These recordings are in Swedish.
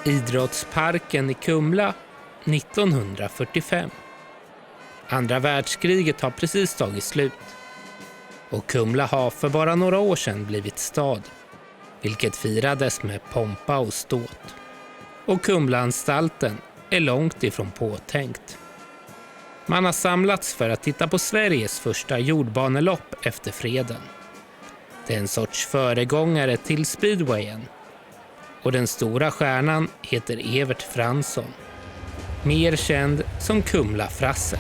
Idrottsparken i Kumla 1945. Andra världskriget har precis tagit slut. Och Kumla har för bara några år sedan blivit stad, vilket firades med pompa och ståt. Och Kumlaanstalten är långt ifrån påtänkt. Man har samlats för att titta på Sveriges första jordbanelopp efter freden. Det är en sorts föregångare till speedwayen. Och den stora stjärnan heter Evert Fransson, mer känd som Kumla-Frasse.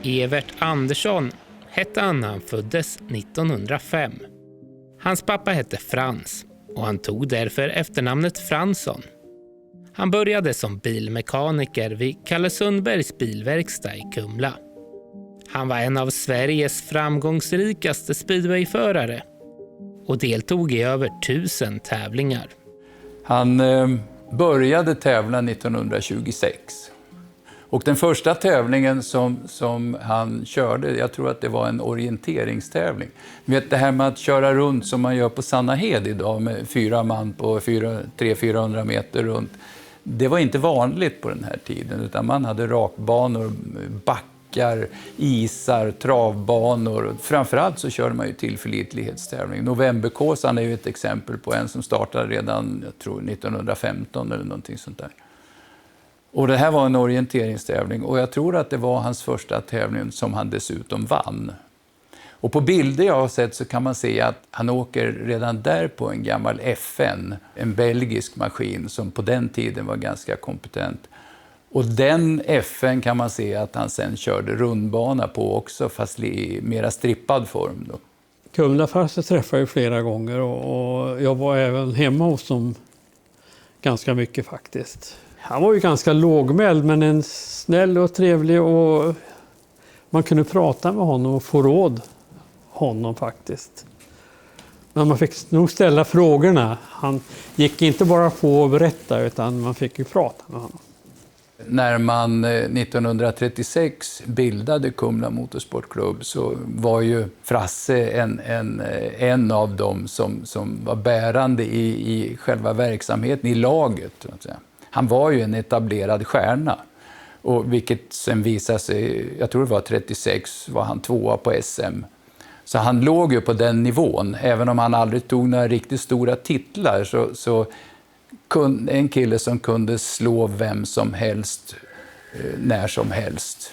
Evert Andersson hette han när han föddes 1905. Hans pappa hette Frans och han tog därför efternamnet Fransson. Han började som bilmekaniker vid Kalle Sundbergs bilverkstad i Kumla. Han var en av Sveriges framgångsrikaste speedwayförare och deltog i över 1000 tävlingar. Han började tävla 1926. Och den första tävlingen som han körde, jag tror att det var en orienteringstävling. Vet det här med att köra runt som man gör på Sannahed idag med 4 man på 300-400 meter runt. Det var inte vanligt på den här tiden, utan man hade rakbanor, backar, isar, travbanor. Framförallt så körde man ju tillförlitlighetstävling. Novemberkåsan är ju ett exempel på en som startade redan, jag tror 1915 eller någonting sånt där. Och det här var en orienteringstävling och jag tror att det var hans första tävling som han dessutom vann. Och på bilder jag har sett så kan man se att han åker redan där på en gammal FN, en belgisk maskin som på den tiden var ganska kompetent. Och den FN kan man se att han sen körde rundbana på också, fast i mera strippad form då. Kumla-Frasse träffade jag flera gånger och jag var även hemma hos dem ganska mycket faktiskt. Han var ju ganska lågmäld men en snäll och trevlig och man kunde prata med honom och få råd honom faktiskt. Men man fick nog ställa frågorna. Han gick inte bara på att berätta utan man fick ju prata med honom. När man 1936 bildade Kumla Motorsportklubb så var ju Frasse en av dem som var bärande i själva verksamheten, i laget. Så att säga. Han var ju en etablerad stjärna, och vilket sen visade sig, jag tror det var 36, var han 2:a på SM. Så han låg ju på den nivån, även om han aldrig tog några riktigt stora titlar så en kille som kunde slå vem som helst, när som helst.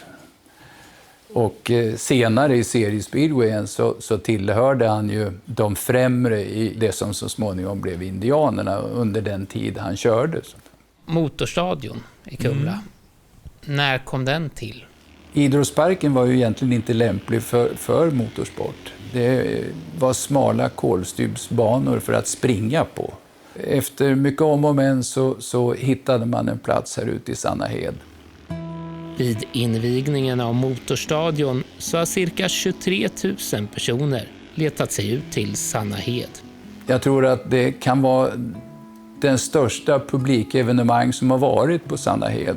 Och senare i seriespeedwayen så tillhörde han ju de främre i det som så småningom blev indianerna under den tid han körde. Motorstadion i Kumla. När kom den till? Idrottsparken var ju egentligen inte lämplig för motorsport. Det var smala kolstybsbanor för att springa på. Efter mycket om och men så hittade man en plats här ute i Sannahed. Vid invigningen av motorstadion så har cirka 23 000 personer letat sig ut till Sannahed. Jag tror att det kan vara den största publikevenemang som har varit på Sannahed.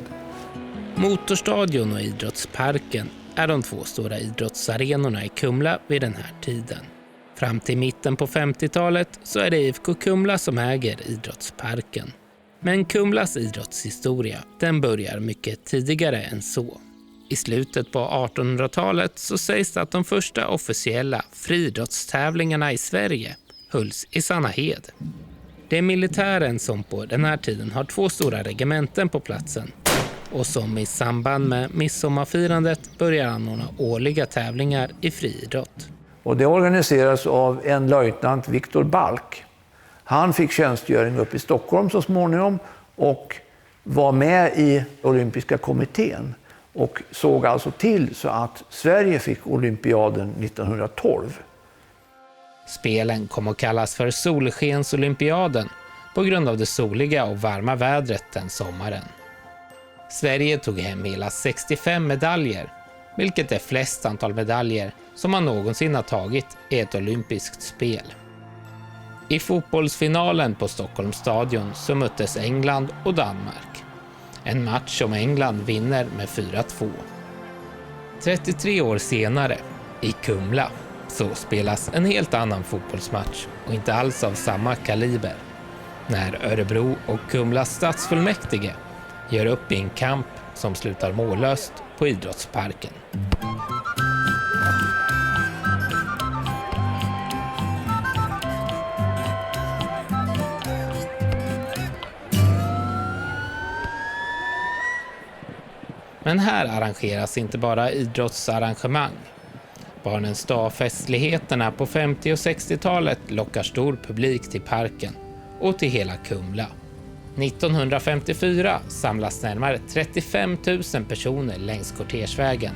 Motorstadion och idrottsparken är de 2 stora idrottsarenorna i Kumla vid den här tiden. Fram till mitten på 50-talet så är det IFK Kumla som äger idrottsparken. Men Kumlas idrottshistoria, den börjar mycket tidigare än så. I slutet på 1800-talet så sägs det att de första officiella friidrottstävlingarna i Sverige hölls i Sannahed. Det är militären som på den här tiden har 2 stora regementen på platsen och som i samband med midsommarfirandet börjar anordna årliga tävlingar i friidrott. Och det organiseras av en löjtnant, Viktor Balk. Han fick tjänstgöring upp i Stockholm så småningom och var med i olympiska kommittén och såg alltså till så att Sverige fick olympiaden 1912. Spelen kom att kallas för Solskensolympiaden på grund av det soliga och varma vädret den sommaren. Sverige tog hem hela 65 medaljer, vilket är flest antal medaljer som man någonsin har tagit i ett olympiskt spel. I fotbollsfinalen på Stockholms stadion så möttes England och Danmark. En match som England vinner med 4-2. 33 år senare, i Kumla, så spelas en helt annan fotbollsmatch och inte alls av samma kaliber. När Örebro och Kumlas stadsfullmäktige gör upp i en kamp som slutar mållöst på idrottsparken. Men här arrangeras inte bara idrottsarrangemang. Barnens dag-festligheterna på 50- och 60-talet lockar stor publik till parken och till hela Kumla. 1954 samlas närmare 35 000 personer längs Kortersvägen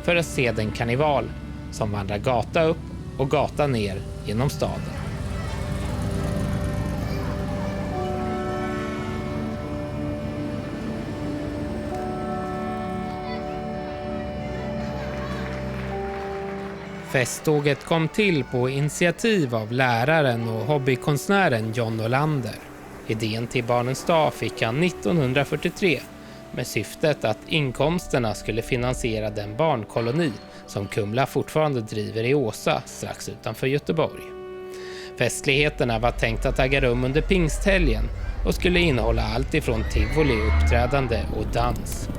för att se den karneval som vandrar gata upp och gata ner genom staden. Festtåget kom till på initiativ av läraren och hobbykonstnären John Olander. Idén till Barnens dag fick han 1943 med syftet att inkomsterna skulle finansiera den barnkoloni som Kumla fortfarande driver i Åsa strax utanför Göteborg. Festligheterna var tänkt att äga rum under pingsthelgen och skulle innehålla allt ifrån tivoli, uppträdande och dans.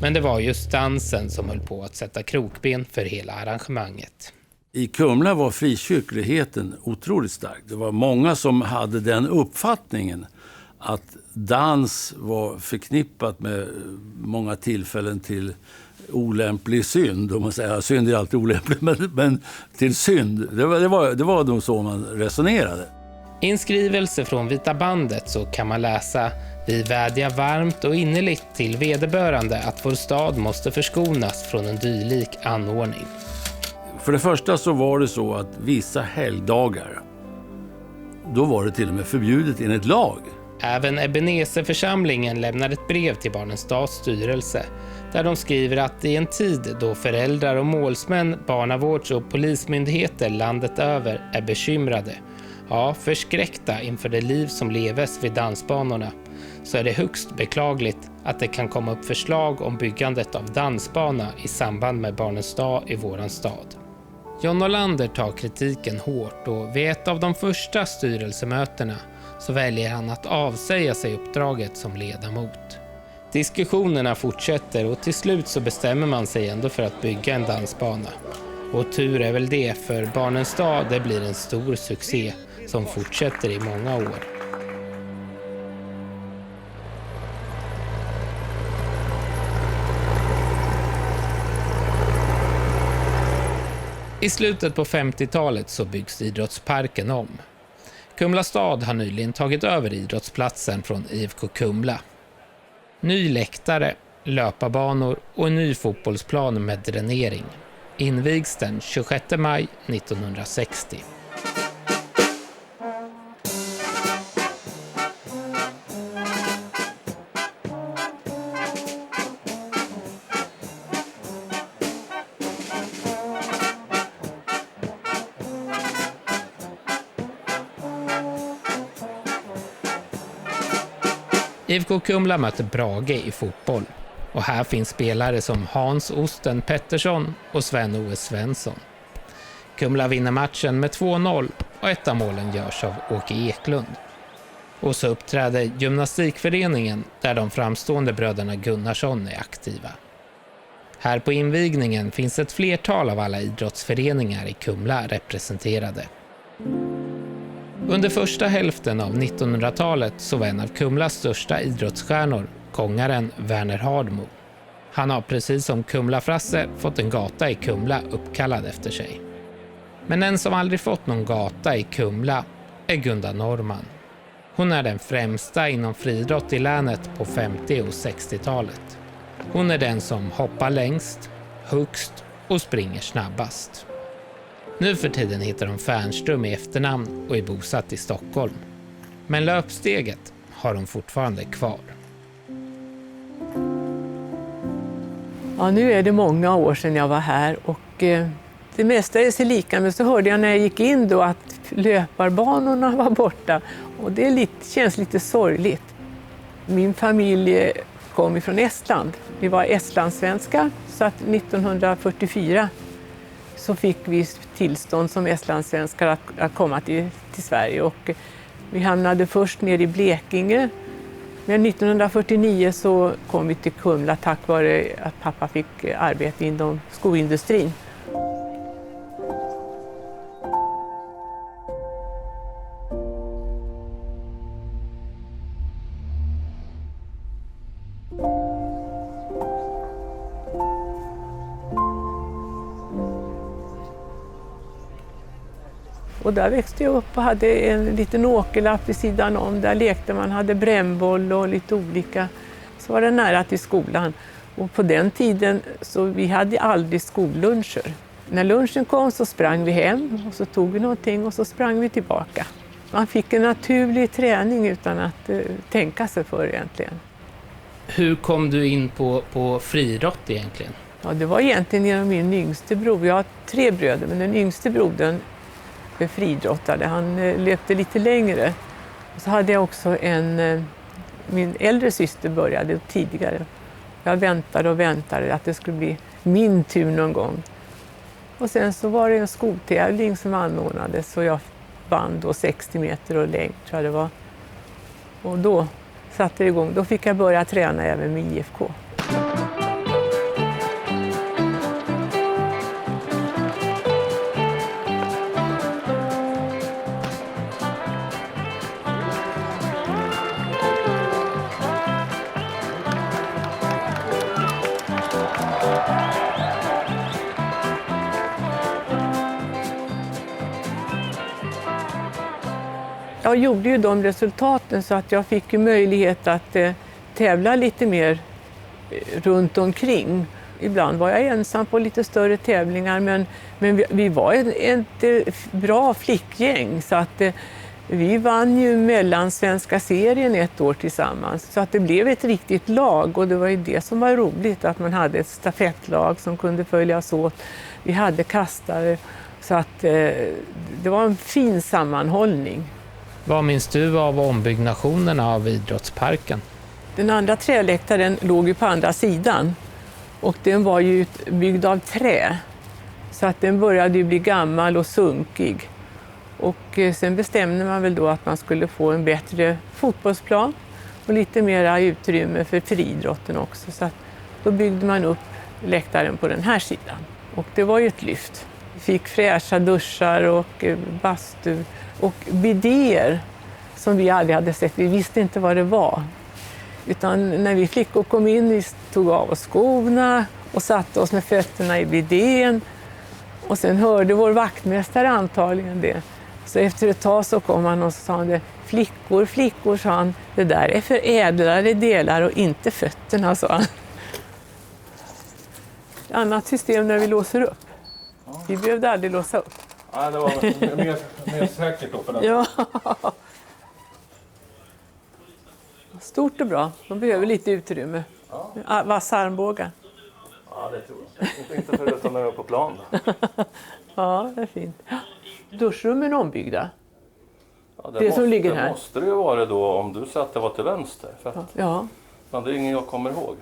Men det var just dansen som höll på att sätta krokben för hela arrangemanget. I Kumla var frikyrkligheten otroligt stark. Det var många som hade den uppfattningen att dans var förknippat med många tillfällen till olämplig synd. Om man säger, synd är alltid olämpligt, men till synd. Det var nog så man resonerade. I en skrivelse från Vita bandet så kan man läsa: vi vädjar varmt och innerligt till vederbörande att vår stad måste förskonas från en dylik anordning. För det första så var det så att vissa helgdagar, då var det till och med förbjudet enligt lag. Även Ebenezer-församlingen lämnar ett brev till Barnens dags styrelse där de skriver att i en tid då föräldrar och målsmän, barnavårds- och polismyndigheter landet över är bekymrade, ja förskräckta inför det liv som leves vid dansbanorna, så är det högst beklagligt att det kan komma upp förslag om byggandet av dansbana i samband med Barnens dag i våran stad. John Olander tar kritiken hårt och vid ett av de första styrelsemötena så väljer han att avsäga sig uppdraget som ledamot. Diskussionerna fortsätter och till slut så bestämmer man sig ändå för att bygga en dansbana. Och tur är väl det, för Barnens dag det blir en stor succé som fortsätter i många år. I slutet på 50-talet så byggs idrottsparken om. Kumla stad har nyligen tagit över idrottsplatsen från IFK Kumla. Ny läktare, löparbanor och en ny fotbollsplan med dränering. Invigs den 26 maj 1960. IFK Kumla möter Brage i fotboll och här finns spelare som Hans Osten Pettersson och Sven-Ove Svensson. Kumla vinner matchen med 2-0 och ett av målen görs av Åke Eklund. Och så uppträder gymnastikföreningen där de framstående bröderna Gunnarsson är aktiva. Här på invigningen finns ett flertal av alla idrottsföreningar i Kumla representerade. Under första hälften av 1900-talet så var en av Kumlas största idrottsstjärnor, kångaren Werner Hardmo. Han har precis som Kumla-Frasse fått en gata i Kumla uppkallad efter sig. Men en som aldrig fått någon gata i Kumla är Gunda Norrman. Hon är den främsta inom friidrott i länet på 50- och 60-talet. Hon är den som hoppar längst, högst och springer snabbast. Nu för tiden heter hon Fernström i efternamn och är bosatt i Stockholm. Men löpsteget har hon fortfarande kvar. Ja, nu är det många år sedan jag var här och det mesta är sig lika, men så hörde jag när jag gick in då att löparbanorna var borta och det känns lite sorgligt. Min familj kom ifrån Estland. Vi var estlandssvenskar, så att 1944 så fick vi tillstånd som estlandssvenskar att komma till Sverige. Och vi hamnade först ner i Blekinge, men 1949 så kom vi till Kumla tack vare att pappa fick arbete inom skoindustrin. Och där växte jag upp och hade en liten åkerlapp vid sidan om. Där lekte man, hade brännboll och lite olika. Så var det nära till skolan. Och på den tiden så vi hade aldrig skolluncher. När lunchen kom så sprang vi hem och så tog vi någonting och så sprang vi tillbaka. Man fick en naturlig träning utan att tänka sig för egentligen. Hur kom du in på friidrott egentligen? Ja, det var egentligen genom min yngste bror. Jag har 3 bröder, men den yngste brodern friidrottade. Han löpte lite längre. Och så hade jag också min äldre syster började tidigare. Jag väntade och väntade att det skulle bli min tur någon gång. Och sen så var det en skoltävling som anordnades så jag vann då 60 meter och längd tror jag det var. Och då satte det igång. Då fick jag börja träna även med IFK. Jag gjorde ju de resultaten så att jag fick ju möjlighet att tävla lite mer runt omkring. Ibland var jag ensam på lite större tävlingar men vi var ett bra flickgäng så att vi vann ju mellansvenska serien 1 år tillsammans. Så att det blev ett riktigt lag och det var ju det som var roligt att man hade ett stafettlag som kunde följas åt. Vi hade kastare så att det var en fin sammanhållning. Vad minns du av ombyggnationerna av idrottsparken? Den andra träläktaren låg ju på andra sidan och den var ju byggd av trä så att den började ju bli gammal och sunkig. Och sen bestämde man väl då att man skulle få en bättre fotbollsplan och lite mera utrymme för friidrotten också. Så att då byggde man upp läktaren på den här sidan och det var ju ett lyft. Vi fick fräscha duschar och bastu och bidéer som vi aldrig hade sett. Vi visste inte vad det var. Utan när vi flickor kom in, vi tog av oss skorna och satte oss med fötterna i bidén. Och sen hörde vår vaktmästare antagligen det. Så efter ett tag så kom han och sa det, flickor, sa han, det där är för ädlare delar och inte fötterna, sa han. Ett annat system när vi låser upp. Vi behövde aldrig låsa upp. Ja, det var mer säkert då för den. Ja. Stort och bra. De behöver lite utrymme. Ja. Vassa armbågar. Ja, det tror jag. Inte förutom när jag är på plan. Ja, det är fint. Duschrummen är ombyggda. Ja, det som ligger det här. Måste det ju vara då om du sa att det var till vänster. För att, ja. Men det är ingen jag kommer ihåg.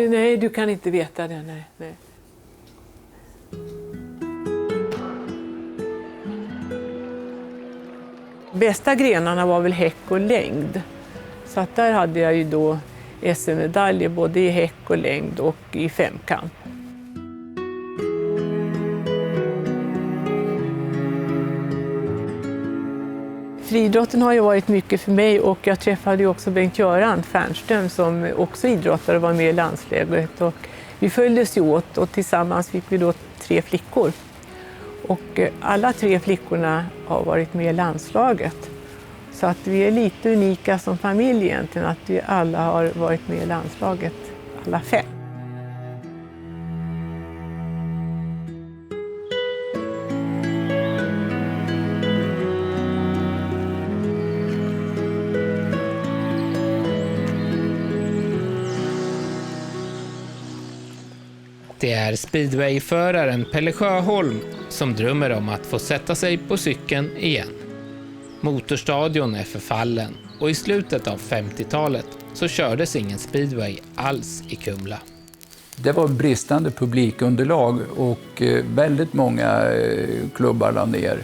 Nej, du kan inte veta det. Nej. Bästa grenarna var väl häck och längd. Så att där hade jag ju då SM-medaljer både i häck och längd och i femkamp. Friidrotten har ju varit mycket för mig och jag träffade ju också Bengt-Göran Fernström som också idrottare och var med i landslaget. Och vi följdes ju åt och tillsammans fick vi då 3 flickor. Och alla 3 flickorna har varit med i landslaget. Så att vi är lite unika som familj egentligen, att vi alla har varit med i landslaget, alla 5. Det är speedwayföraren Pelle Sjöholm som drömmer om att få sätta sig på cykeln igen. Motorstadion är förfallen och i slutet av 50-talet så kördes ingen speedway alls i Kumla. Det var bristande publikunderlag och väldigt många klubbar la ner.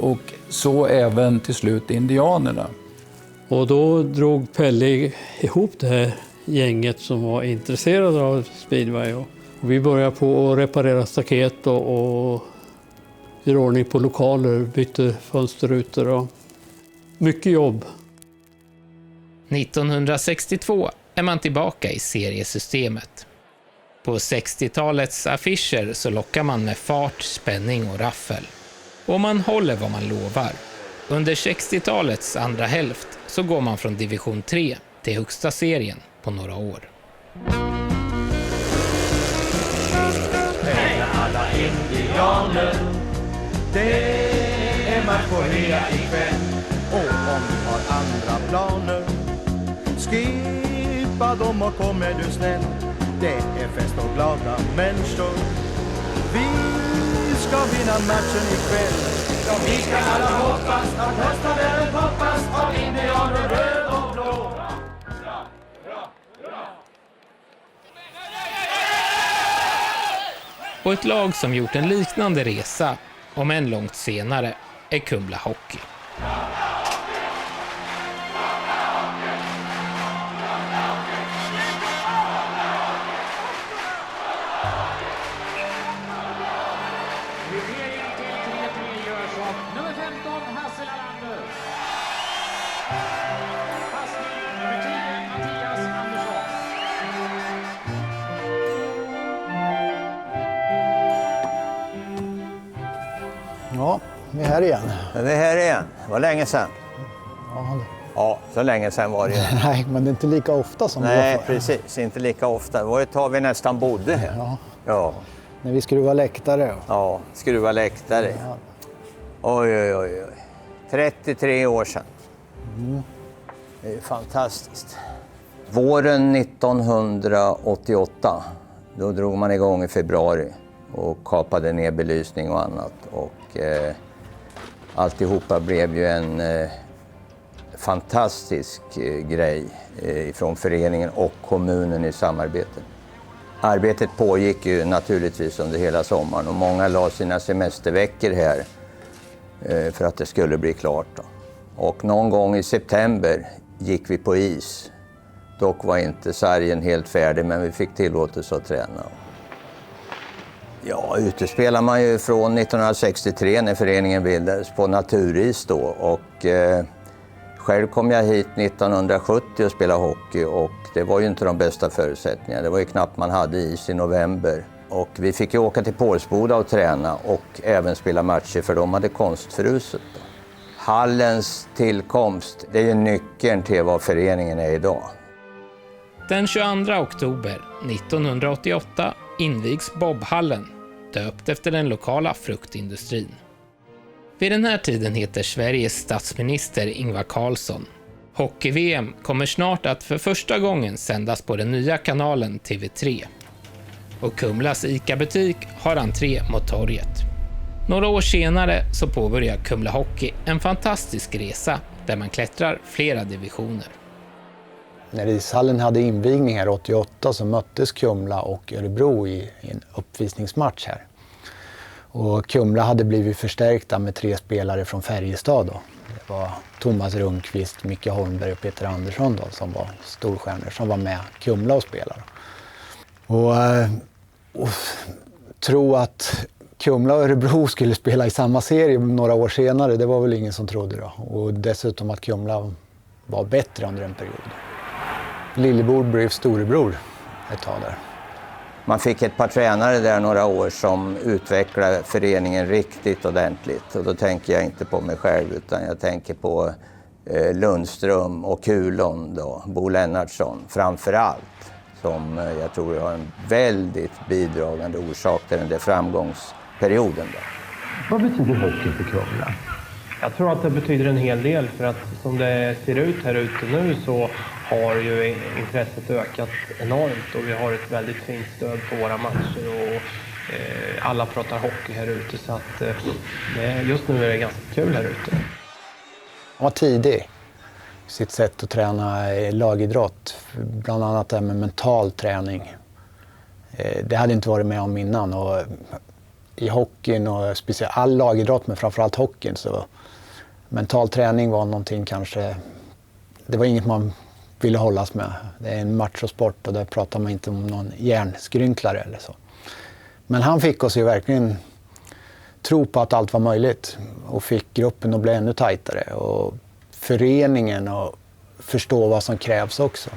Och så även till slut indianerna. Och då drog Pelle ihop det här gänget som var intresserade av speedway. Och vi började på att reparera staket och göra ordning på lokaler, bytte fönsterrutor och mycket jobb. 1962 är man tillbaka i seriesystemet. På 60-talets affischer så lockar man med fart, spänning och raffel. Och man håller vad man lovar. Under 60-talets andra hälft så går man från division 3 till högsta serien på några år. Hej alla indianer, det är match på Hea ikväll. Och om du har andra planer, skippa dem och kom är du snäll. Det är fest och glada människor. Vi ska vinna matchen ikväll. Ja, vi ska alla hoppas att hösta världen hoppas av indianer röd och blå. Och ett lag som gjort en liknande resa, om än långt senare, är Kumla Hockey. Nummer 15, Hasse Lalander. Passning nummer 10, Mattias Andersson. Ja, vi är här igen. Vi är här igen. Det var länge sedan. Ja, så länge sedan var det ju. Nej, men det är inte lika ofta som det var Nej, förr. precis. Inte lika ofta. Det var ett tag vi nästan bodde här. Ja. Ja. När vi skruvar läktare. Ja, skruva läktare. Ja. Oj, oj, oj, oj. 33 år sedan. Det är ju fantastiskt. Våren 1988, då drog man igång i februari och kapade ner belysning och annat. Och alltihopa blev ju en fantastisk grej från föreningen och kommunen i samarbete. Arbetet pågick ju naturligtvis under hela sommaren och många la sina semesterveckor här för att det skulle bli klart då. Och någon gång i september gick vi på is. Dock var inte sargen helt färdig, men vi fick tillåtelse att träna. Ja, ute spelar man ju från 1963 när föreningen bildades på naturis då. Och själv kom jag hit 1970 och spelade hockey och det var ju inte de bästa förutsättningarna. Det var ju knappt man hade is i november. Och vi fick ju åka till Pålsboda och träna och även spela matcher för de hade konstfruset då. Hallens tillkomst, det är ju nyckeln till vad föreningen är idag. Den 22 oktober 1988 invigs Bobhallen, döpt efter den lokala fruktindustrin. Vid den här tiden heter Sveriges statsminister Ingvar Carlsson. Hockey-VM kommer snart att för första gången sändas på den nya kanalen TV3. Och Kumlas ICA-butik har entré mot torget. Några år senare så påbörjar Kumla Hockey en fantastisk resa där man klättrar flera divisioner. När ishallen hade invigning här 88 så möttes Kumla och Örebro i en uppvisningsmatch här. Och Kumla hade blivit förstärkta med 3 spelare från Färjestad då. Det var Thomas Rundqvist, Micke Holmberg och Peter Andersson då, som var storstjärnor som var med Kumla och spelade. Och tro att Kumla och Örebro skulle spela i samma serie några år senare, det var väl ingen som trodde då. Och dessutom att Kumla var bättre under en period. Lillebror blev storebror ett tag där. Man fick ett par tränare där några år som utvecklade föreningen riktigt ordentligt. Och då tänker jag inte på mig själv utan jag tänker på Lundström och Kulon då, Bo Lennartsson framför allt. Som jag tror har en väldigt bidragande orsak till den där framgångsperioden. Då. Vad betyder hockey för Kumla? Jag tror att det betyder en hel del för att som det ser ut här ute nu så har ju intresset ökat enormt och vi har ett väldigt fint stöd på våra matcher och alla pratar hockey här ute så att just nu är det ganska kul här ute. Han var tidig i sitt sätt att träna lagidrott, bland annat det med mental träning. Det hade inte varit med om innan och i hockeyn och speciellt all lagidrott men framförallt hockeyn så mental träning var någonting kanske, det var inget man ville hållas med. Det är en machosport och där pratar man inte om någon hjärnskrynklare eller så. Men han fick oss ju verkligen tro på att allt var möjligt och fick gruppen att bli ännu tajtare och föreningen och förstå vad som krävs också.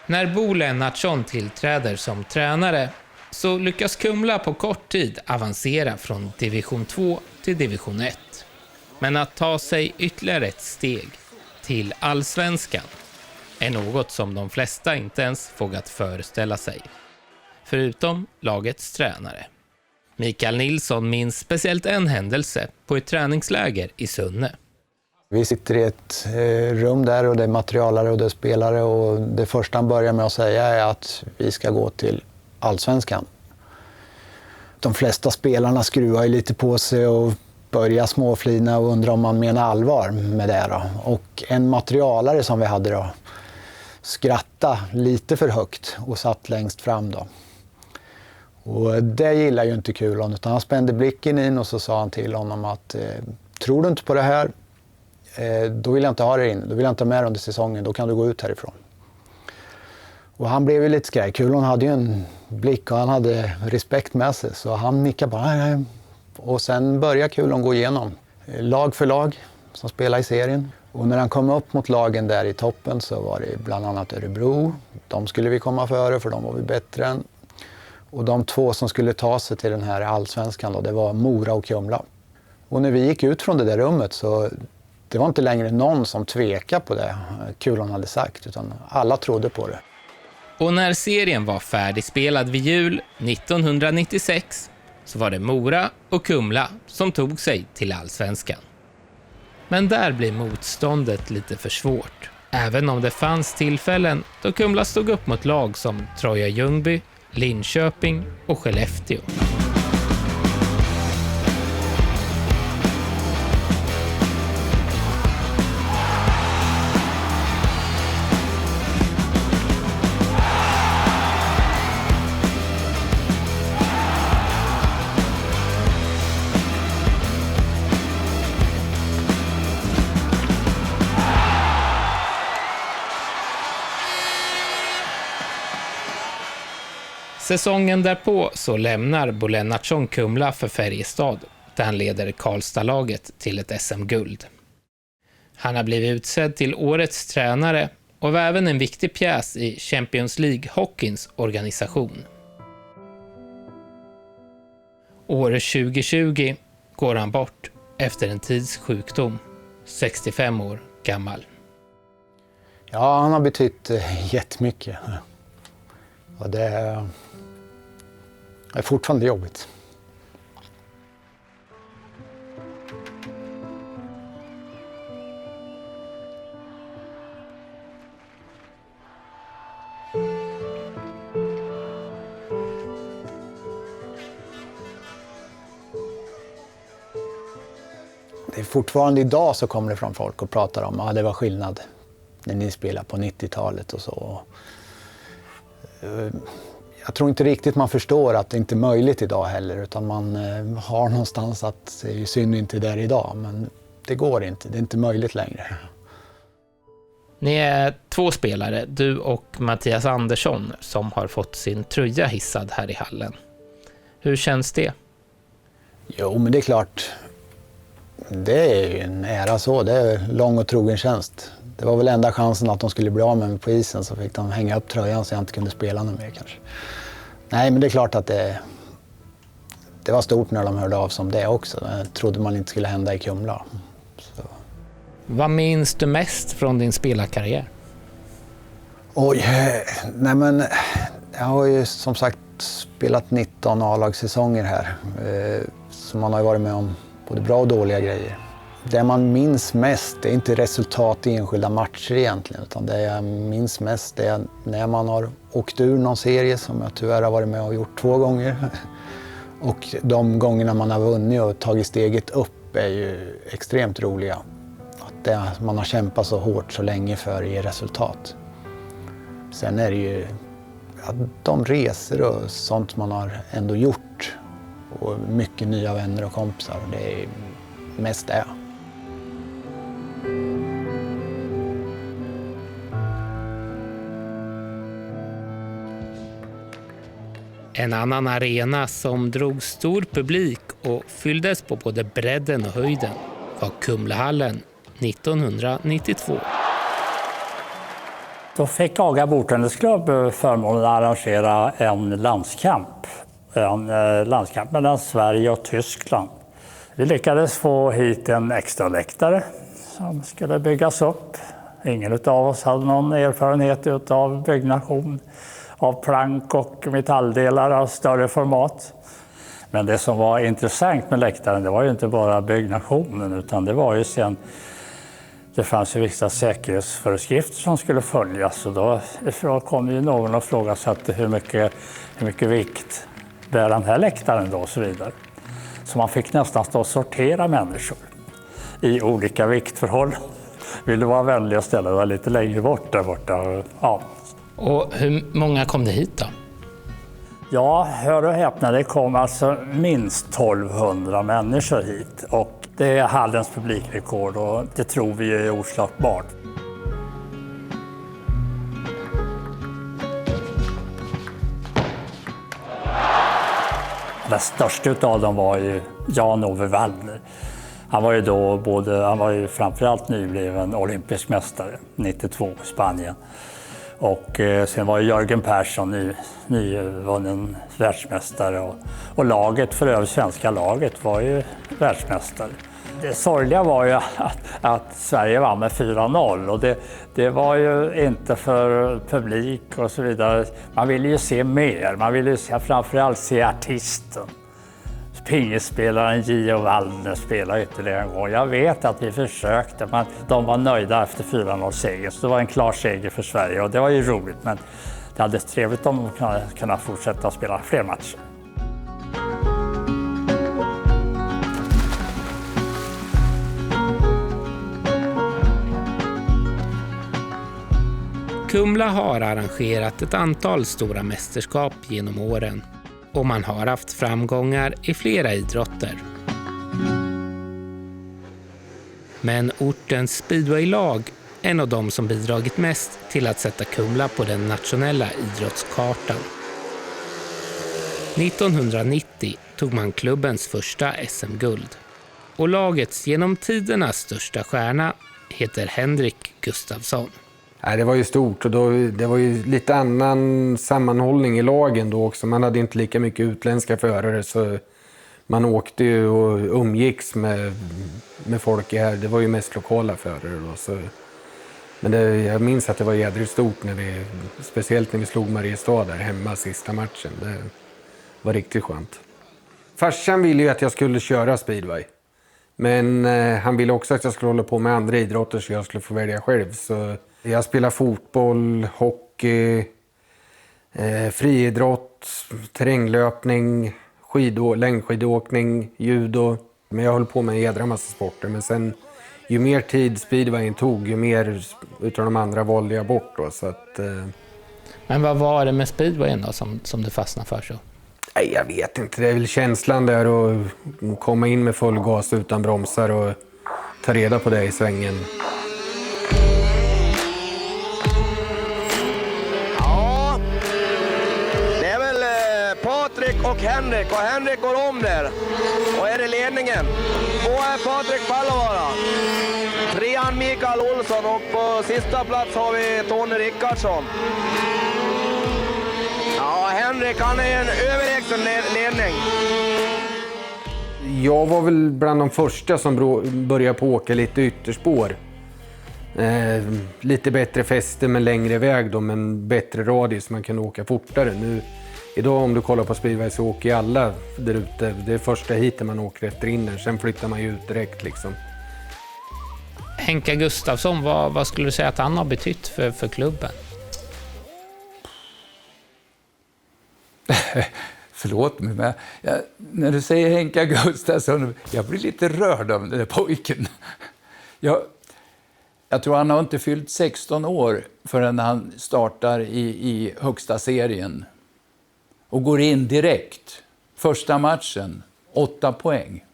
När Bo Lennartsson tillträder som tränare så lyckas Kumla på kort tid avancera från division 2 till division 1. Men att ta sig ytterligare ett steg till allsvenskan är något som de flesta inte ens vågat föreställa sig. Förutom lagets tränare. Mikael Nilsson minns speciellt en händelse på ett träningsläger i Sunne. Vi sitter i ett rum där och det är materialare och det är spelare och det första han börjar med att säga är att vi ska gå till allsvenskan. De flesta spelarna skruvar ju lite på sig och börjar småflina och undrar om man menar allvar med det då. Och en materialare som vi hade då skrattade lite för högt och satt längst fram då. Och det gillar ju inte Kulon utan han spände blicken in och så sa han till honom att tror du inte på det här då vill jag inte ha det in, då vill jag inte ha med under säsongen, då kan du gå ut härifrån. Och han blev ju lite skraj. Kulon hade ju en blick och han hade respekt med sig så han nickade bara nej. Och sen började Kulon gå igenom lag för lag som spelar i serien. Och när han kom upp mot lagen där i toppen så var det bland annat Örebro. De skulle vi komma före för de var vi bättre än. Och de två som skulle ta sig till den här allsvenskan då, det var Mora och Kumla. Och när vi gick ut från det där rummet så det var inte längre någon som tvekade på det Kulon hade sagt utan alla trodde på det. Och när serien var färdigspelad vid jul 1996 så var det Mora och Kumla som tog sig till allsvenskan. Men där blev motståndet lite för svårt. Även om det fanns tillfällen då Kumla stod upp mot lag som Troja Ljungby, Linköping och Skellefteå. Säsongen därpå så lämnar Bo Lennartsson Kumla för Färjestad där han leder Karlstad-laget till ett SM-guld. Han har blivit utsedd till årets tränare och var även en viktig pjäs i Champions League-hockeyns organisation. År 2020 går han bort efter en tids sjukdom, 65 år gammal. Ja, han har betytt jättemycket. Och det är fortfarande jobbigt. Det är fortfarande idag så kommer det fram folk och pratar om att det var skillnad när ni spelade på 90-talet och så. Jag tror inte riktigt man förstår att det inte är möjligt idag heller utan man har någonstans att det är synd inte där idag men det går inte, det är inte möjligt längre. Ni är två spelare, du och Mattias Andersson som har fått sin tröja hissad här i hallen. Hur känns det? Jo, men det är klart. Det är ju en ära så. Det är lång och trogen tjänst. Det var väl enda chansen att de skulle bli av med mig på isen, så fick de hänga upp tröjan så jag inte kunde spela något mer kanske. Nej, men det är klart att det var stort när de hörde av som det också. Det trodde man inte skulle hända i Kumla. Så. Vad minns du mest från din spelarkarriär? Oj, nej men jag har ju som sagt spelat 19 A-lagssäsonger här. Så man har ju varit med om både bra och dåliga grejer. Det man minns mest, det är inte resultat i enskilda matcher egentligen, utan det jag minns mest det är när man har åkt ur någon serie, som jag tyvärr har varit med och gjort 2 gånger. Och de gångerna man har vunnit och tagit steget upp är ju extremt roliga. Att det man har kämpat så hårt så länge för ger resultat. Sen är det ju de resor och sånt man har ändå gjort. Och mycket nya vänner och kompisar. Det är mest det. En annan arena som drog stor publik och fylldes på både bredden och höjden var Kumlahallen 1992. Då fick Aga bordtennisklubb förmånen att arrangera en landskamp mellan Sverige och Tyskland. Vi lyckades få hit en extra läktare som skulle byggas upp. Ingen av oss hade någon erfarenhet av byggnation av plank och metalldelar av större format. Men det som var intressant med läktaren, det var ju inte bara byggnationen, utan det var ju sen, det fanns ju vissa säkerhetsföreskrifter som skulle följas, och då kom ju någon och frågasatte hur mycket vikt bär den här läktaren då och så vidare. Så man fick nästan stå och sortera människor i olika viktförhållanden. Vill du vara vänlig och ställa dig lite längre bort där borta? Ja. Och hur många kom det hit då? Ja, hör och häpna, det kom alltså minst 1200 människor hit. Och det är hallens publikrekord, och det tror vi är oslagbart. Den största av dem var ju Jan-Ove Waldner. Han var ju då han var ju framförallt nybliven olympisk mästare 92 i Spanien. Och sen var ju Jörgen Persson nyvunnen världsmästare, och laget, för övrigt svenska laget, var ju världsmästare. Det sorgliga var ju att Sverige vann med 4-0, och det var ju inte för publik och så vidare. Man ville ju se mer, man ville ju framförallt se artisten. Pingisspelaren Gio Waldner spelade ytterligare en gång. Jag vet att vi försökte, men de var nöjda efter 4-0-seger. Så det var en klar seger för Sverige, och det var ju roligt. Men det hade trevligt om de kunde fortsätta att spela fler matcher. Kumla har arrangerat ett antal stora mästerskap genom åren. Och man har haft framgångar i flera idrotter. Men ortens speedwaylag är en av de som bidragit mest till att sätta Kumla på den nationella idrottskartan. 1990 tog man klubbens första SM-guld. Och lagets genom tiderna största stjärna heter Henrik Gustafsson. Nej, det var ju stort, och det var ju lite annan sammanhållning i lagen då också. Man hade inte lika mycket utländska förare, så man åkte ju och umgicks med folk här. Det var ju mest lokala förare då. Så. Men jag minns att det var jädrigt stort, speciellt när vi slog Mariestad där hemma sista matchen. Det var riktigt skönt. Farsan ville ju att jag skulle köra speedway. Men han ville också att jag skulle hålla på med andra idrotter, så jag skulle få välja själv. Så jag spelar fotboll, hockey, friidrott, terränglöpning, längdskidåkning, judo. Men jag höll på med en jädra massa sporter. Men sen, ju mer tid speedwayen tog, ju mer utav de andra valde jag bort då. Så att, Men vad var det med speedwayen då som du fastnade för så? Nej, jag vet inte. Det är väl känslan där att komma in med full gas utan bromsar och ta reda på det i svängen. Ja, det är väl Patrik och Henrik. Och Henrik går om där. Och är i ledningen. 2 är Patrik Pallovara. 3 Mikael Olsson och på sista plats har vi Tony Rickardsson. Ja, Henrik han är en överlägsen ledning. Jag var väl bland de första som började på åka lite ytterspår. Lite bättre fäste men längre väg då, men bättre radius så man kan åka fortare. Nu, idag om du kollar på speedway så åker alla där ute. Det är första hiten man åker efter innan, sen flyttar man ju ut direkt liksom. Henka Gustafsson, vad skulle du säga att han har betytt för klubben? Förlåt mig, men när du säger Henka Gustafsson, jag blir lite rörd av den där pojken. Jag tror han har inte fyllt 16 år förrän han startar i högsta serien. Och går in direkt. Första matchen, 8 poäng.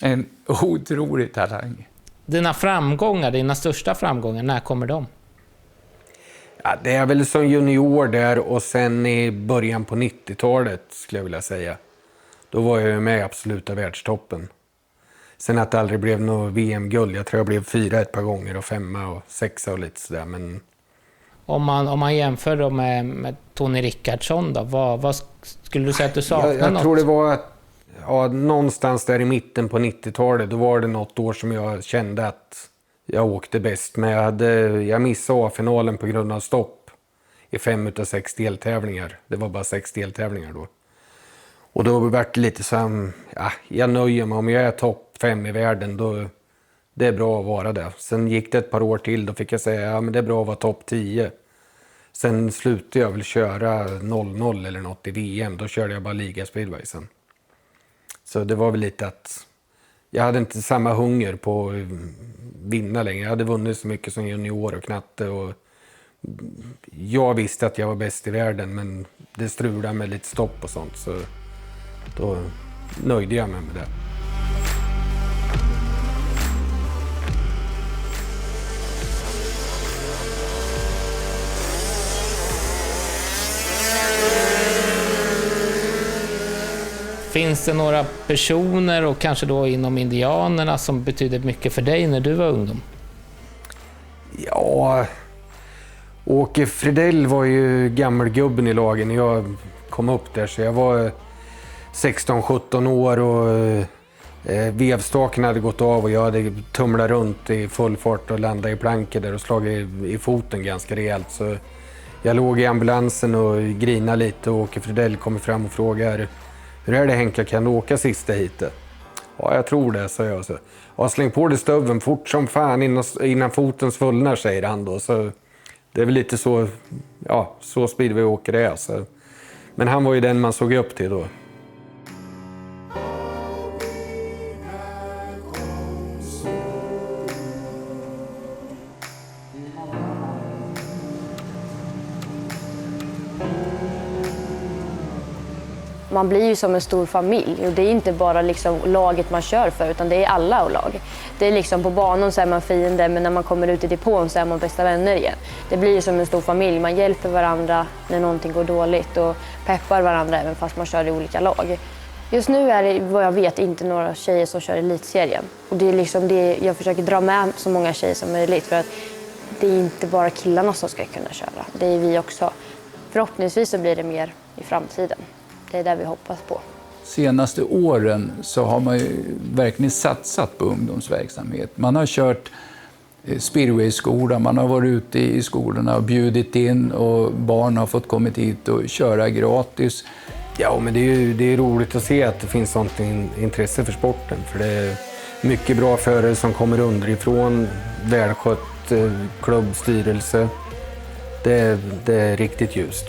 En otrolig talang. Dina största framgångar, när kommer de? Ja, det är väl som junior där och sen i början på 90-talet skulle jag vilja säga. Då var jag med i absoluta världstoppen. Sen att det aldrig blev något VM-guld. Jag tror jag blev 4 ett par gånger och 5 och 6 och lite sådär. Men... Om man jämför då med Tony Rickardsson då, vad skulle du säga att du saknar något? Jag tror det var att någonstans där i mitten på 90-talet, då var det något år som jag kände att jag åkte bäst. Men jag missade A-finalen på grund av stopp i 5 utav 6 deltävlingar. Det var bara 6 deltävlingar då. Och då var det lite så jag nöjer mig om jag är topp 5 i världen, då det är bra att vara där. Sen gick det ett par år till, då fick jag säga men det är bra att vara topp 10. Sen slutade jag väl köra 0-0 eller något i VM, då körde jag bara ligaspeedway sen. Så det var väl lite att jag hade inte samma hunger på att vinna längre. Jag hade vunnit så mycket som junior och knatte och jag visste att jag var bäst i världen, men det strulade med lite stopp och sånt, så då nöjde jag mig med det. Finns det några personer och kanske då inom indianerna som betyder mycket för dig när du var ungdom? Ja, Åke Fredell var ju gammelgubben i lagen när jag kom upp där, så jag var 16-17 år och vevstaken hade gått av och jag hade tumlat runt i full fart och landat i planket där och slagit i foten ganska rejält. Så jag låg i ambulansen och grinade lite och Åke Fredell kom fram och frågade: hur är det Henka, kan du åka sista hitet? Ja, jag tror det, sa jag. Så, släng på dig stöven fort som fan innan foten svullnar, säger han då. Så det är väl lite så, så speedway åker det är. Så. Men han var ju den man såg upp till då. Man blir ju som en stor familj och det är inte bara liksom laget man kör för, utan det är alla lag. Det är liksom på banan så är man fiende, men när man kommer ut i depån så är man bästa vänner igen. Det blir ju som en stor familj, man hjälper varandra när någonting går dåligt och peppar varandra även fast man kör i olika lag. Just nu är det vad jag vet inte några tjejer som kör elitserien. Och det är liksom det jag försöker dra med så många tjejer som möjligt, för att det är inte bara killarna som ska kunna köra, det är vi också. Förhoppningsvis så blir det mer i framtiden. Det är det vi hoppas på. Senaste åren så har man ju verkligen satsat på ungdomsverksamhet. Man har kört speedway-skola, man har varit ute i skolorna och bjudit in och barn har fått kommit hit och köra gratis. Ja, men det är roligt att se att det finns sånt intresse för sporten. För det är mycket bra förare som kommer underifrån, välskött klubbstyrelse. Det är riktigt ljust.